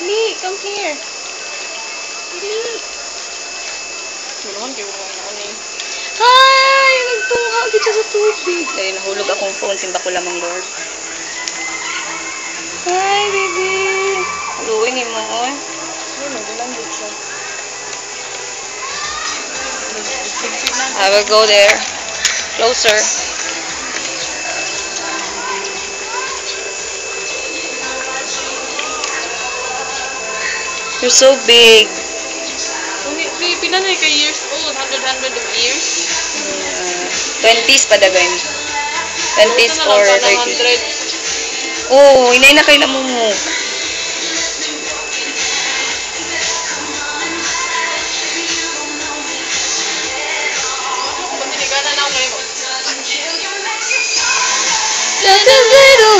Dali, come here. Dali. Ganoon, kayo mo ano eh. Hi! Nagtungha dito sa tubig. Dahil nahulog akong phone, simba ko lamang, Lord. Hi, baby. Haluin mo, oy. Nagulangod siya. I will go there. Closer. You're so big. Pila na ka years old? 100 of years? 20s pa dagay. 20s or 30s. 100. Oh, inay na kayo na mo. Pagkiniganan na ako ngayon. Just a little